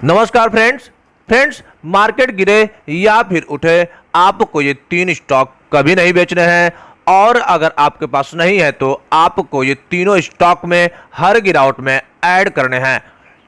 नमस्कार friends, market गिरे या फिर उठे, आपको ये तीन स्टॉक कभी नहीं बेचने हैं। और अगर आपके पास नहीं है तो आपको ये तीनों स्टॉक में हर गिरावट में ऐड करने हैं।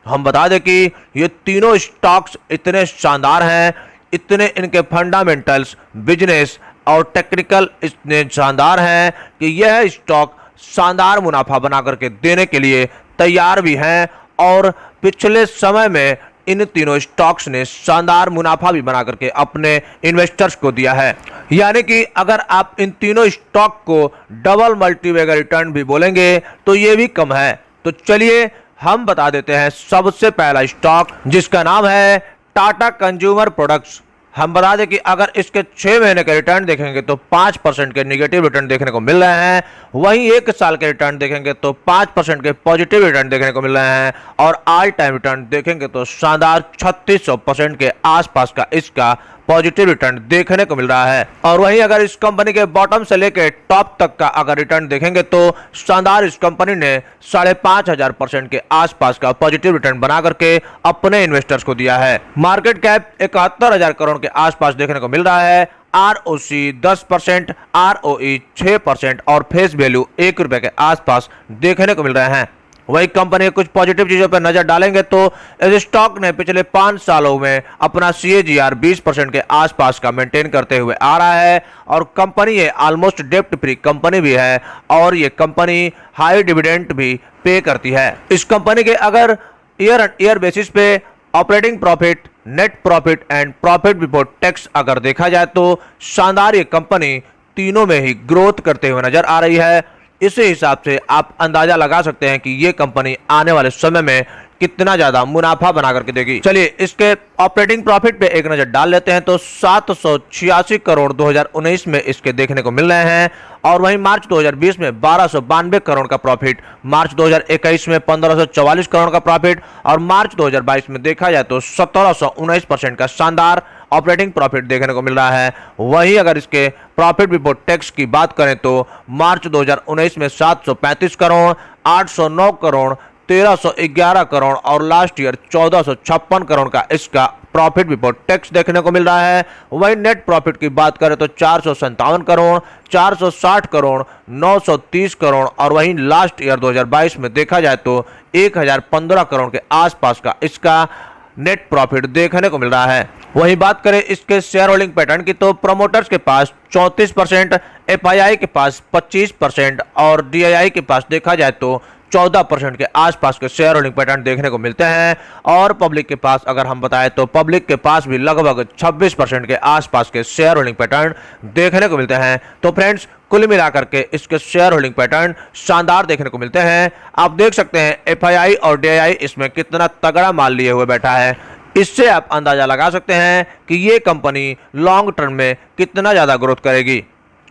हम बता दें कि ये तीनों स्टॉक्स इतने शानदार हैं, इतने इनके फंडामेंटल्स, बिजनेस और टेक्निकल इतने शानदार हैं कि यह स्टॉक शानदार मुनाफा बना करके देने के लिए तैयार भी हैं। और पिछले समय में इन तीनों स्टॉक्स ने शानदार मुनाफा भी बना करके अपने इन्वेस्टर्स को दिया है। यानी कि अगर आप इन तीनों स्टॉक को डबल मल्टीबैगर रिटर्न भी बोलेंगे तो ये भी कम है। तो चलिए हम बता देते हैं सबसे पहला स्टॉक, जिसका नाम है टाटा कंज्यूमर प्रोडक्ट्स। हम बता दें कि अगर इसके 6 महीने के रिटर्न देखेंगे तो 5% के निगेटिव रिटर्न देखने को मिल रहे हैं। वहीं 1 साल के रिटर्न देखेंगे तो 5% के पॉजिटिव रिटर्न देखने को मिल रहे हैं। और ऑल टाइम रिटर्न देखेंगे तो शानदार 3600% के आसपास का इसका पॉजिटिव रिटर्न देखने को मिल रहा है। और वहीं अगर इस कंपनी के बॉटम से लेकर टॉप तक का अगर रिटर्न देखेंगे तो शानदार इस कंपनी ने 5500% के आसपास का पॉजिटिव रिटर्न बना करके अपने इन्वेस्टर्स को दिया है। मार्केट कैप 71,000 करोड़ के आसपास देखने को मिल रहा है। आरओसी 10%, आरओई 6% और फेस वैल्यू ₹1 के आसपास देखने को मिल रहे हैं। वही कंपनी के कुछ पॉजिटिव चीजों पर नजर डालेंगे तो इस स्टॉक ने पिछले 5 सालों में अपना CAGR 20% के आसपास का मेंटेन करते हुए आ रहा है। और कंपनी ये ऑलमोस्ट डेप्ट फ्री कंपनी भी है और ये कंपनी हाई डिविडेंड भी पे करती है। इस कंपनी के अगर ईयर बेसिस पे operating profit, net profit and profit before tax अगर देखा जाए तो शानदार ये कंपनी तीनों में ही ग्रोथ करते हुए नजर आ रही है। इसी हिसाब से आप अंदाजा लगा सकते हैं कि ये कंपनी आने वाले समय में कितना ज्यादा मुनाफा बना करके देगी। चलिए इसके ऑपरेटिंग प्रॉफिट पे एक नजर डाल लेते हैं तो 786 करोड़ 2019 में इसके देखने को मिल रहे हैं। और वहीं मार्च 2020 में 1292 करोड़ का प्रॉफिट, मार्च 2021 में 1544 करोड़ का प्रॉफिट और मार्च 2022 में देखा जाए तो 1719% का शानदार ऑपरेटिंग प्रॉफिट देखने को मिल रहा है। वहीं अगर इसके प्रॉफिट बिफोर टैक्स की बात करें तो मार्च 2019 में 735 करोड़, 809 करोड़, 1311 करोड़ और लास्ट ईयर 1456 करोड़ का इसका प्रॉफिट बिफोर टैक्स देखने को मिल रहा है। वहीं नेट प्रॉफिट की बात करें तो 457 करोड़, 460 करोड़, 930 करोड़ और वहीं लास्ट ईयर 2022 में देखा जाए तो 1015 करोड़ के आसपास का इसका नेट प्रॉफिट देखने को मिल रहा है। वहीं बात करें इसके शेयर होल्डिंग पैटर्न की तो प्रमोटर्स के पास 34%, FII के पास 25% और DII के पास देखा जाए तो 14% के आसपास के शेयर होल्डिंग पैटर्न देखने को मिलते हैं। और पब्लिक के पास अगर हम बताएं तो पब्लिक के पास भी लगभग 26% के आसपास के शेयर होल्डिंग पैटर्न देखने को मिलते हैं। तो फ्रेंड्स, कुल मिलाकर के इसके शेयर होल्डिंग पैटर्न शानदार देखने को मिलते हैं। आप देख सकते हैं FII और DII इसमें कितना तगड़ा माल लिए हुए बैठा है। इससे आप अंदाजा लगा सकते हैं कि ये कंपनी लॉन्ग टर्म में कितना ज्यादा ग्रोथ करेगी।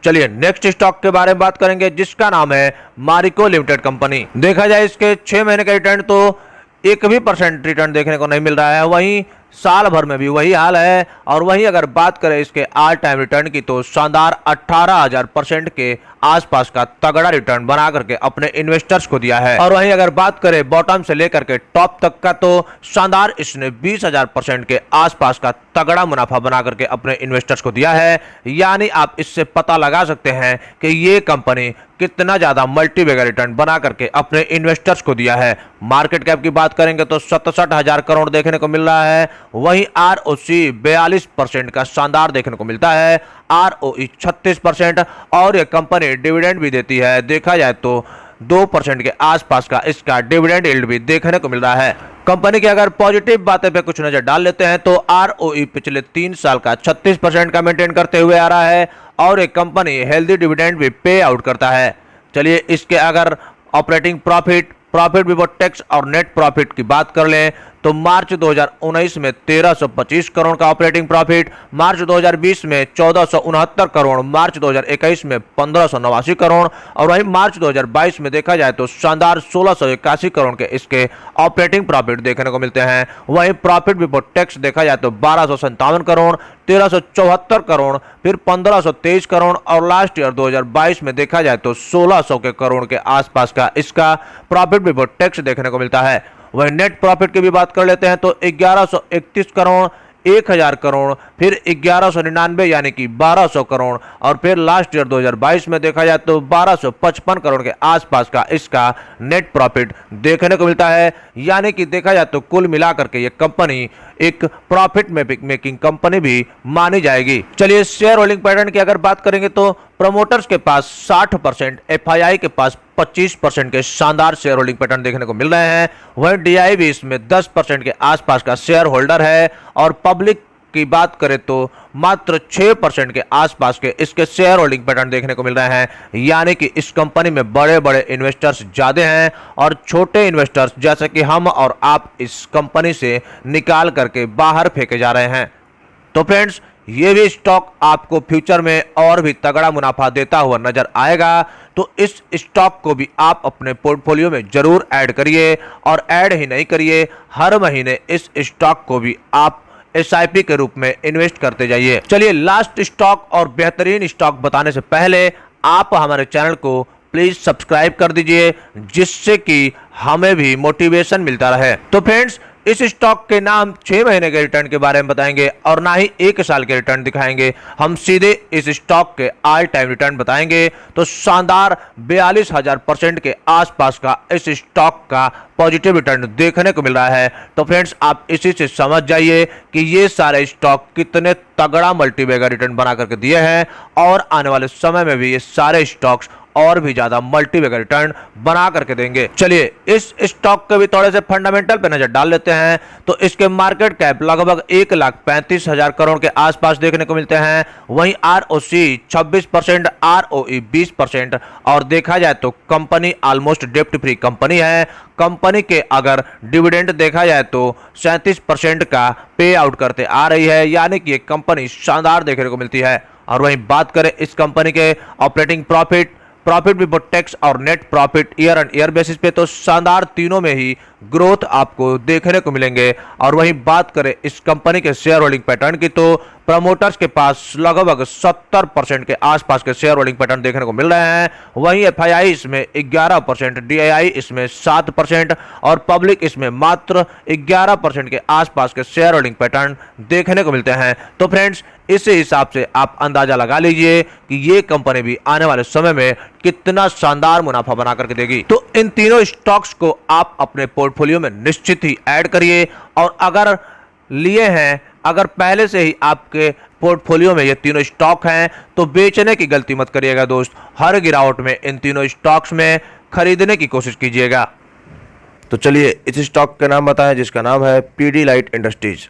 चलिए नेक्स्ट स्टॉक के बारे में बात करेंगे, जिसका नाम है मारिको लिमिटेड कंपनी। देखा जाए इसके 6 महीने का रिटर्न तो 1% रिटर्न देखने को नहीं मिल रहा है। वहीं साल भर में भी वही हाल है। और वहीं अगर बात करें इसके ऑल टाइम रिटर्न की तो शानदार 18,000% के आसपास का तगड़ा रिटर्न बना करके अपने इन्वेस्टर्स को दिया है। और वहीं अगर बात करें बॉटम से लेकर के टॉप तक का तो शानदार इसने 20,000% के आसपास का तगड़ा मुनाफा बना करके अपने इन्वेस्टर्स को दिया है। यानी आप इससे पता लगा सकते हैं कि ये कंपनी कितना ज्यादा मल्टीबैगर रिटर्न बना करके अपने इन्वेस्टर्स को दिया है। मार्केट कैप की बात करेंगे तो 67,000 करोड़ देखने को मिल रहा है। वहीं ROC 42% का शानदार देखने को मिलता है, ROE 36% और यह कंपनी डिविडेंड भी देती है। देखा जाए तो 2% के आसपास का इसका डिविडेंड यील्ड भी देखने को मिल रहा है। कंपनी की अगर पॉजिटिव बातें पे कुछ नजर डाल लेते हैं तो ROE पिछले 3 साल का 36% का मेंटेन करते हुए आ रहा है और एक कंपनी हेल्दी डिविडेंड भी पे आउट करता है। चलिए इसके अगर operating profit, profit before tax और नेट प्रॉफिट की बात कर लें तो मार्च 2019 में 1325 करोड़ का ऑपरेटिंग प्रॉफिट, मार्च 2020 में 1469 करोड़, मार्च 2021 में 1589 करोड़ और वहीं मार्च 2022 में देखा जाए तो शानदार 1681 करोड़ के इसके ऑपरेटिंग प्रॉफिट देखने को मिलते हैं। वहीं प्रॉफिट बिफोर टैक्स देखा जाए तो 1257 करोड़, 1374 करोड़, फिर 1523 करोड़ और लास्ट ईयर 2022 में देखा जाए तो 1600 के करोड़ के आसपास का इसका प्रॉफिट बिफोर टैक्स देखने को मिलता है। वहीं नेट प्रॉफिट की भी बात कर लेते हैं तो 1131 करोड़, 1000 करोड़, फिर 1199 यानी कि 1200 करोड़, और फिर लास्ट ईयर 2022 में देखा जाए तो 1255 करोड़ के आसपास का इसका नेट प्रॉफिट देखने को मिलता है। यानी कि देखा जाए तो कुल मिलाकर के ये कंपनी एक प्रॉफिट मेकिंग कंपनी भी मानी जाएगी। चलिए शेयर होल्डिंग पैटर्न की अगर बात करेंगे तो प्रमोटर्स के पास 60%, एफआईआई के पास 25% के शानदार शेयर होल्डिंग पैटर्न देखने को मिल रहे हैं। वहीं डीआई भी इसमें 10% के आसपास का शेयर होल्डर है, और पब्लिक की बात करें तो मात्र 6% के आसपास के इसके शेयर होल्डिंग पैटर्न देखने को मिल रहे हैं। यानी कि इस कंपनी में बड़े बड़े इन्वेस्टर्स ज्यादा हैं, और छोटे इन्वेस्टर्स जैसे कि हम और आप इस कंपनी से निकाल करके बाहर फेंके जा रहे हैं। तो फ्रेंड्स, ये भी स्टॉक आपको फ्यूचर में और भी तगड़ा मुनाफा देता हुआ नजर आएगा, तो इस स्टॉक को भी आप अपने पोर्टफोलियो में जरूर ऐड करिए, और ऐड ही नहीं करिए, हर महीने इस स्टॉक को भी आप एसआईपी के रूप में इन्वेस्ट करते जाइए। चलिए लास्ट स्टॉक और बेहतरीन स्टॉक बताने से पहले आप हमारे चैनल को प्लीज सब्सक्राइब कर दीजिए, जिससे कि हमें भी मोटिवेशन मिलता रहे। तो फ्रेंड्स, इस स्टॉक के नाम 6 महीने के रिटर्न के बारे में बताएंगे और ना ही 1 साल के रिटर्न दिखाएंगे। हम सीधे इस स्टॉक के ऑल टाइम रिटर्न बताएंगे। तो शानदार 42,000% के आसपास का इस स्टॉक का पॉजिटिव रिटर्न देखने को मिल रहा है। तो फ्रेंड्स, आप इसी से समझ जाइए कि ये सारे स्टॉक कितने तगड़ा मल्टीबैगर रिटर्न बना करके दिए हैं, और आने वाले समय में भी ये सारे स्टॉक्स और भी ज्यादा मल्टीबैगर रिटर्न बना करके देंगे। चलिए इस स्टॉक के भी थोड़े से फंडामेंटल पे नजर डाल लेते हैं। तो इसके मार्केट कैप लगभग 1,35,000 करोड़ के आसपास देखने को मिलते हैं। वहीं आरओसी 26%, आरओई 20%, और देखा जाए तो कंपनी ऑलमोस्ट डेप्ट फ्री कंपनी है। कंपनी के अगर डिविडेंड देखा जाए तो 37% का पे आउट करते आ रही है, यानी कि एक कंपनी शानदार देखने को मिलती है। और वहीं बात करें इस कंपनी के ऑपरेटिंग प्रॉफिट बिफोर टैक्स और net profit year on year basis पे, तो शानदार तीनों में ही ग्रोथ आपको देखने को मिलेंगे। और वहीं बात करें इस कंपनी के शेयर होल्डिंग पैटर्न की, तो प्रमोटर्स के पास लगभग 70% के आसपास के शेयर होल्डिंग पैटर्न देखने को मिल रहे हैं। वहीं एफआईआई इसमें 11%, डीआईआई इसमें 7%, और पब्लिक इसमें मात्र 11% के आसपास के शेयर होल्डिंग पैटर्न देखने को मिलते हैं। तो फ्रेंड्स, इस हिसाब से आप अंदाजा लगा लीजिए कि ये कंपनी भी आने वाले समय में कितना शानदार मुनाफा बना करके देगी। तो इन तीनों स्टॉक्स को आप अपने पोर्टफोलियो में निश्चित ही ऐड करिए, और अगर लिए हैं, अगर पहले से ही आपके पोर्टफोलियो में ये तीनों स्टॉक हैं, तो बेचने की गलती मत करिएगा दोस्त। हर गिरावट में इन तीनों स्टॉक्स में खरीदने की कोशिश कीजिएगा। तो चलिए इस स्टॉक का नाम बताएं, जिसका नाम है पीडीलाइट इंडस्ट्रीज।